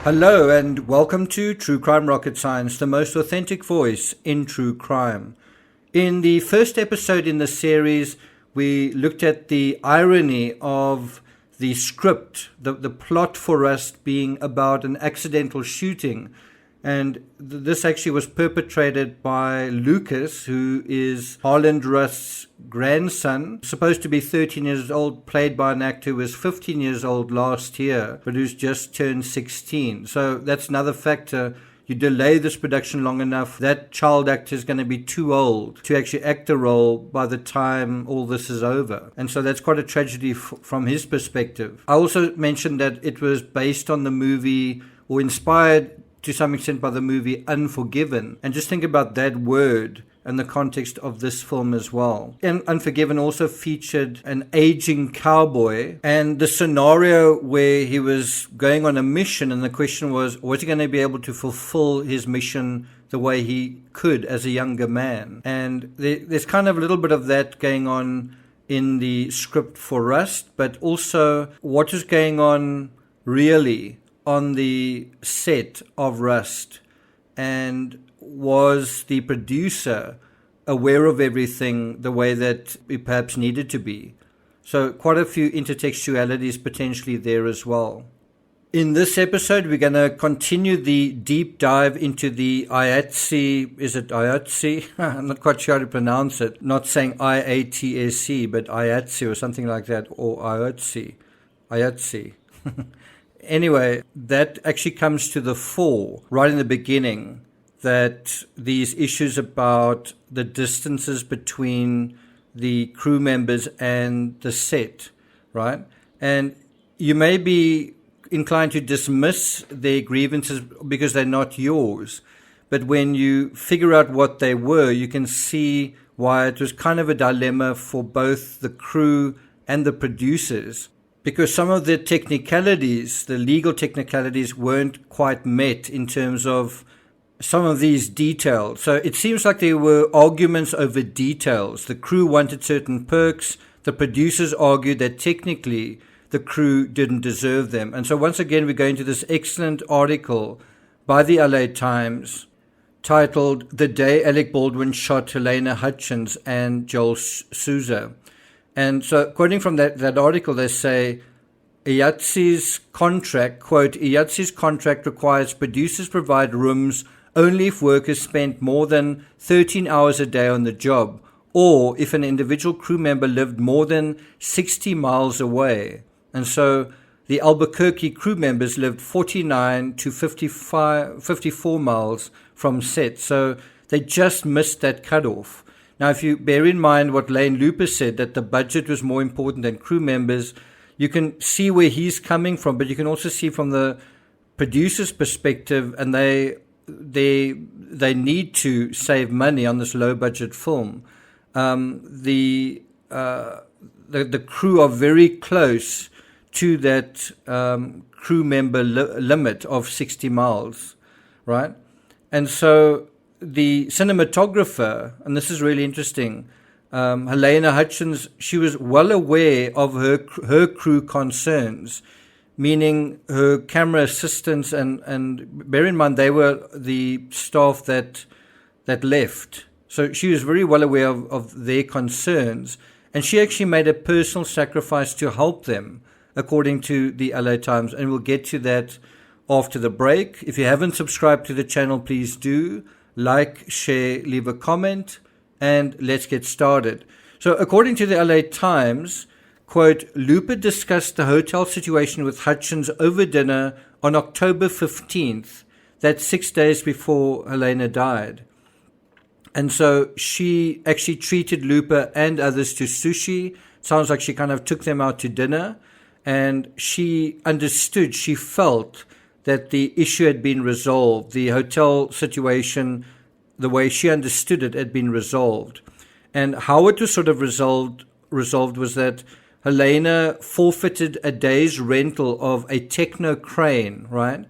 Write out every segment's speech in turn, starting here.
Hello and welcome to True Crime Rocket Science, the most authentic voice in true crime. In the first episode in the series, we looked at the irony of the script, the plot for Rust being about an accidental shooting. And this actually was perpetrated by Lucas, who is Harland Rust's grandson, supposed to be 13 years old, played by an actor who was 15 years old last year, but who's just turned 16. So that's another factor. You delay this production long enough, that child actor is going to be too old to actually act the role by the time all this is over. And so that's quite a tragedy from his perspective. I also mentioned that it was based on the movie, or inspired to some extent by the movie Unforgiven. And just think about that word and the context of this film as well. And Unforgiven also featured an aging cowboy and the scenario where he was going on a mission, and the question was he going to be able to fulfill his mission the way he could as a younger man? And there's kind of a little bit of that going on in the script for Rust, but also what is going on really on the set of Rust, and was the producer aware of everything the way that it perhaps needed to be? So quite a few intertextualities potentially there as well. In this episode, we're going to continue the deep dive into the IATSI. Is it IATSI? I'm not quite sure how to pronounce it. Not saying IATSI, but IATSI or something like that, or IATSI. IATSI. Anyway, that actually comes to the fore right in the beginning, that these issues about the distances between the crew members and the set, right? And you may be inclined to dismiss their grievances because they're not yours. But when you figure out what they were, you can see why it was kind of a dilemma for both the crew and the producers, because some of the technicalities, the legal technicalities, weren't quite met in terms of some of these details. So it seems like there were arguments over details. The crew wanted certain perks. The producers argued that technically the crew didn't deserve them. And so once again, we go into this excellent article by the LA Times titled "The Day Alec Baldwin Shot Helena Hutchins and Joel Souza." And so quoting from that article, they say, IATSI's contract, quote, IATSI's contract requires producers provide rooms only if workers spent more than 13 hours a day on the job, or if an individual crew member lived more than 60 miles away. And so the Albuquerque crew members lived 49 to 54 miles from set. So they just missed that cutoff. Now, if you bear in mind what Lane Looper said, that the budget was more important than crew members, you can see where he's coming from, but you can also see from the producer's perspective, and they need to save money on this low-budget film. The crew are very close to that crew member limit of 60 miles, right? And so the cinematographer, and this is really interesting, Helena Hutchins, she was well aware of her crew concerns, meaning her camera assistants, and bear in mind they were the staff that left. So she was very well aware of their concerns, and she actually made a personal sacrifice to help them, according to the LA Times, and we'll get to that after the break. If you haven't subscribed to the channel, please do. Like, share, leave a comment, and let's get started. So according to the LA Times, quote, Looper discussed the hotel situation with Hutchins over dinner on October 15th, that's 6 days before Helena died. And so she actually treated Looper and others to sushi. Sounds like she kind of took them out to dinner, and she understood, she felt that the issue had been resolved. The hotel situation, the way she understood it, had been resolved. And how it was sort of resolved was that Helena forfeited a day's rental of a techno crane, right?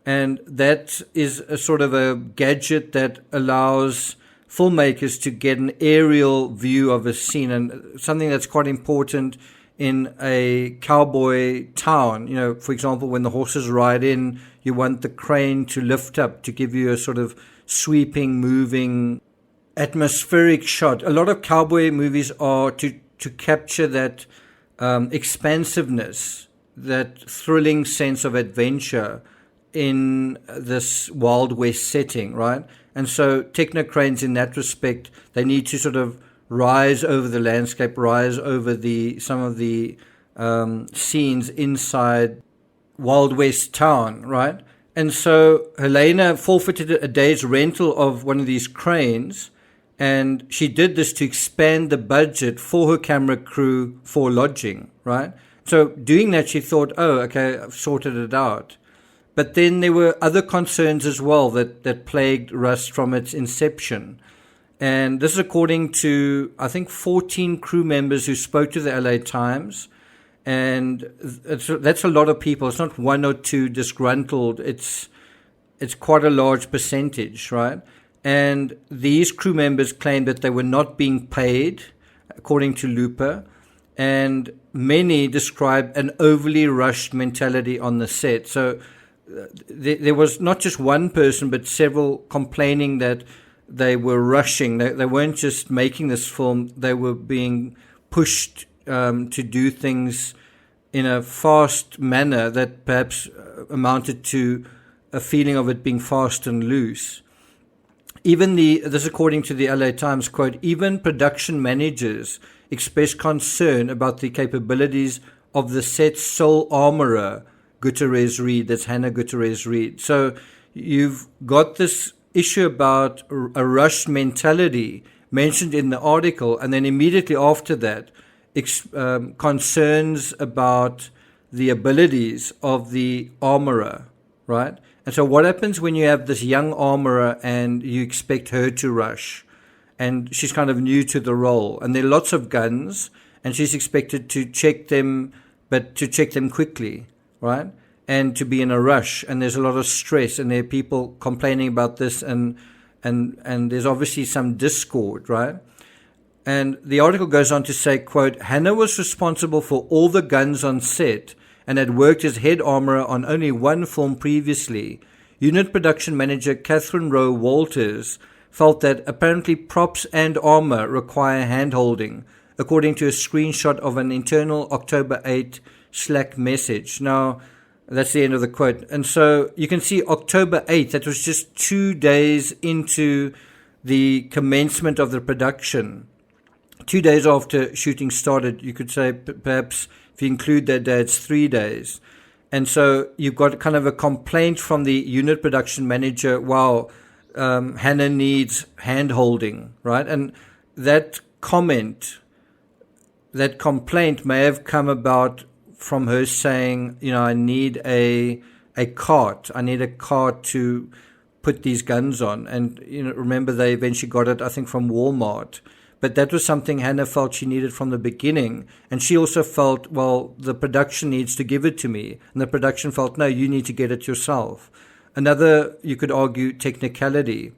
And that is a sort of a gadget that allows filmmakers to get an aerial view of a scene, and something that's quite important in a cowboy town. For example, when the horses ride in, you want the crane to lift up to give you a sort of sweeping, moving, atmospheric shot. A lot of cowboy movies are to capture that expansiveness, that thrilling sense of adventure in this Wild West setting, right? And so technocranes in that respect, they need to sort of rise over the landscape, rise over some of the scenes inside Wild West town, right? And so Helena forfeited a day's rental of one of these cranes, and she did this to expand the budget for her camera crew for lodging, right? So doing that, she thought, oh, okay, I've sorted it out. But then there were other concerns as well that plagued Rust from its inception. And this is according to, I think, 14 crew members who spoke to the LA Times. And that's a lot of people. It's not one or two disgruntled. It's quite a large percentage, right? And these crew members claimed that they were not being paid, according to Looper. And many described an overly rushed mentality on the set. So there was not just one person, but several complaining that they were rushing. They weren't just making this film, they were being pushed to do things in a fast manner that perhaps amounted to a feeling of it being fast and loose. This according to the LA Times, quote, even production managers expressed concern about the capabilities of the set's sole armorer, Gutierrez Reed. That's Hannah Gutierrez Reed. So you've got this issue about a rushed mentality mentioned in the article, and then immediately after that, concerns about the abilities of the armorer, right? And so what happens when you have this young armorer and you expect her to rush? And she's kind of new to the role, and there are lots of guns, and she's expected to check them, but to check them quickly, right? And to be in a rush, and there's a lot of stress, and there are people complaining about this, and there's obviously some discord, right? And the article goes on to say, quote, Hannah was responsible for all the guns on set and had worked as head armorer on only one film previously. Unit production manager Catherine Rowe Walters felt that apparently props and armor require hand-holding, according to a screenshot of an internal October 8 Slack message. Now, that's the end of the quote. And so you can see October 8th, that was just 2 days into the commencement of the production. 2 days after shooting started, you could say perhaps if you include that day, it's 3 days. And so you've got kind of a complaint from the unit production manager, wow, Hannah needs hand-holding, right? And that complaint may have come about from her saying, I need a cart. I need a cart to put these guns on. And, remember they eventually got it, I think, from Walmart. But that was something Hannah felt she needed from the beginning. And she also felt, well, the production needs to give it to me. And the production felt, no, you need to get it yourself. Another, you could argue, technicality.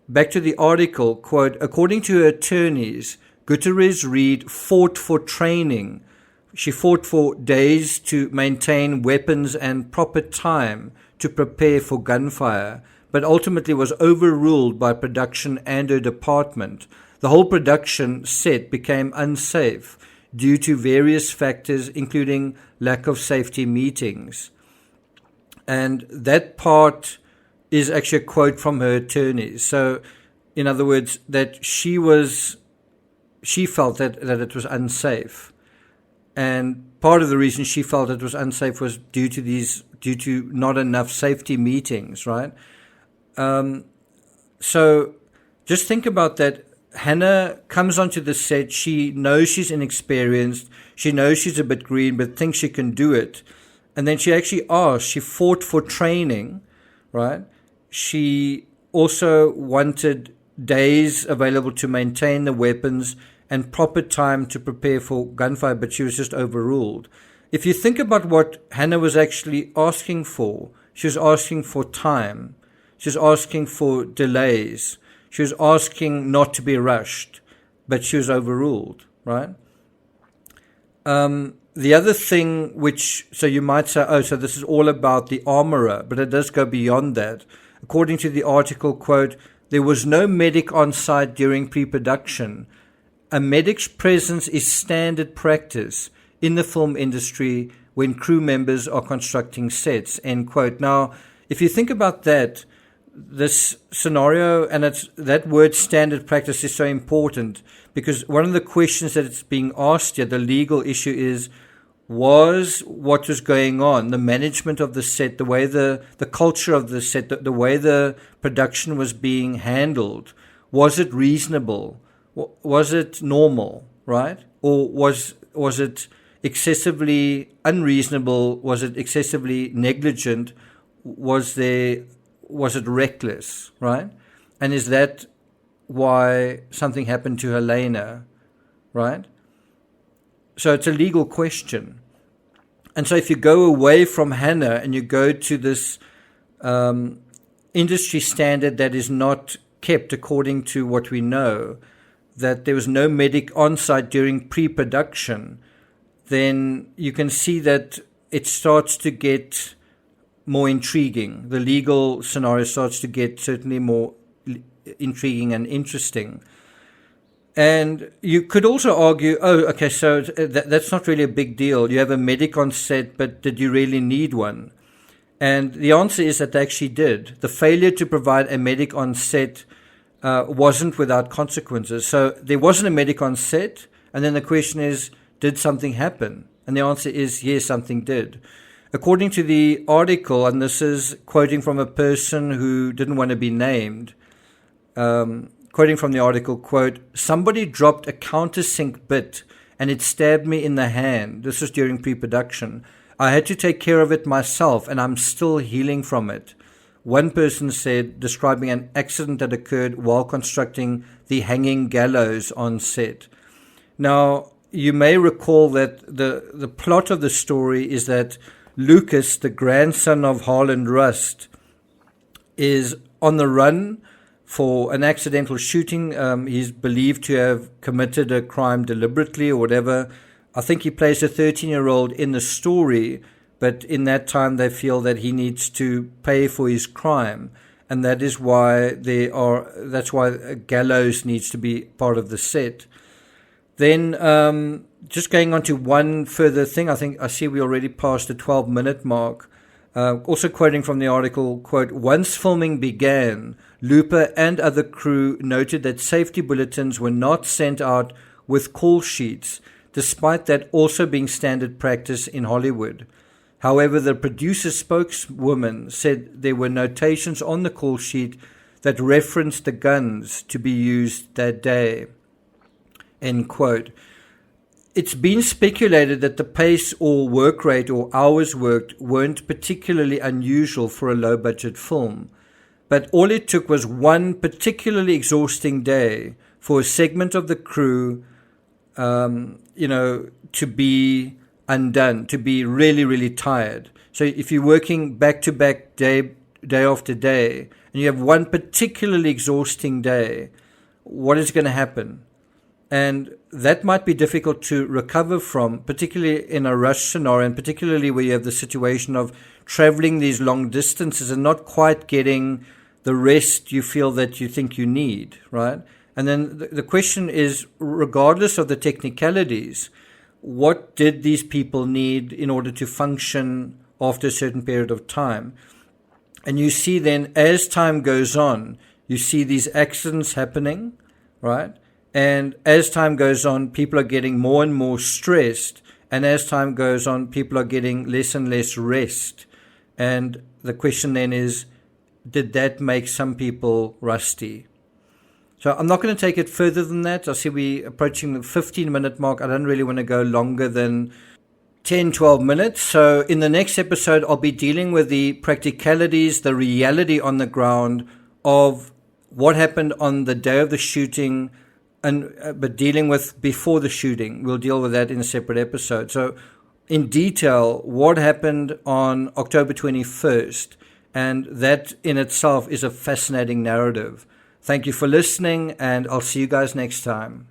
Back to the article, quote, according to her attorneys, Gutierrez Reed fought for training. She fought for days to maintain weapons and proper time to prepare for gunfire, but ultimately was overruled by production and her department. The whole production set became unsafe due to various factors, including lack of safety meetings. And that part is actually a quote from her attorneys. So, in other words, that she felt that it was unsafe. And part of the reason she felt it was unsafe was due to not enough safety meetings, right? So just think about that. Hannah comes onto the set. She knows she's inexperienced. She knows she's a bit green, but thinks she can do it. And then she actually asked. She fought for training, right? She also wanted days available to maintain the weapons and proper time to prepare for gunfire, but she was just overruled. If you think about what Hannah was actually asking for, she was asking for time. She was asking for delays. She was asking not to be rushed, but she was overruled, right? The other thing so you might say, oh, so this is all about the armorer, but it does go beyond that. According to the article, quote, there was no medic on site during pre-production. A medic's presence is standard practice in the film industry when crew members are constructing sets, end quote. Now, if you think about that, this scenario, and that word standard practice is so important, because one of the questions that it's being asked here, the legal issue is, was what was going on, the management of the set, the way the culture of the set, the way the production was being handled, was it reasonable? Was it normal, right? Or was it excessively unreasonable? Was it excessively negligent? Was it reckless, right? And is that why something happened to Helena, right? So it's a legal question. And so if you go away from Hannah and you go to this industry standard that is not kept according to what we know, that there was no medic on site during pre-production, then you can see that it starts to get more intriguing. The legal scenario starts to get certainly more intriguing and interesting. And you could also argue, oh, okay, so that's not really a big deal. You have a medic on set, but did you really need one? And the answer is that they actually did. The failure to provide a medic on set wasn't without consequences. So there wasn't a medic on set, and then the question is, did something happen? And the answer is, yes, something did. According to the article, and this is quoting from a person who didn't want to be named, quoting from the article, quote, somebody dropped a countersink bit and it stabbed me in the hand. This was during pre-production. I had to take care of it myself and I'm still healing from it. One person said, describing an accident that occurred while constructing the hanging gallows on set. Now, you may recall that the plot of the story is that Lucas, the grandson of Harlan Rust, is on the run for an accidental shooting. He's believed to have committed a crime deliberately or whatever. I think he plays a 13-year-old in the story, but in that time they feel that he needs to pay for his crime, and that is why that's why a gallows needs to be part of the set. Then just going on to one further thing, I see we already passed the 12-minute mark. Also quoting from the article, quote, once filming began, Looper and other crew noted that safety bulletins were not sent out with call sheets, despite that also being standard practice in Hollywood. However, the producer spokeswoman said there were notations on the call sheet that referenced the guns to be used that day. End quote. It's been speculated that the pace or work rate or hours worked weren't particularly unusual for a low-budget film, but all it took was one particularly exhausting day for a segment of the crew, to be undone, to be really, really tired. So if you're working back-to-back day after day, and you have one particularly exhausting day, what is going to happen? And that might be difficult to recover from, particularly in a rush scenario, and particularly where you have the situation of traveling these long distances and not quite getting the rest you feel that you think you need, right? And then the question is, regardless of the technicalities, what did these people need in order to function after a certain period of time? And you see then, as time goes on, you see these accidents happening, right? And as time goes on, people are getting more and more stressed. And as time goes on, people are getting less and less rest. And the question then is, did that make some people rusty? So I'm not going to take it further than that. I see we're approaching the 15-minute mark. I don't really want to go longer than 10, 12 minutes. So in the next episode, I'll be dealing with the practicalities, the reality on the ground of what happened on the day of the shooting, but dealing with before the shooting. We'll deal with that in a separate episode. So in detail, what happened on October 21st, and that in itself is a fascinating narrative. Thank you for listening, and I'll see you guys next time.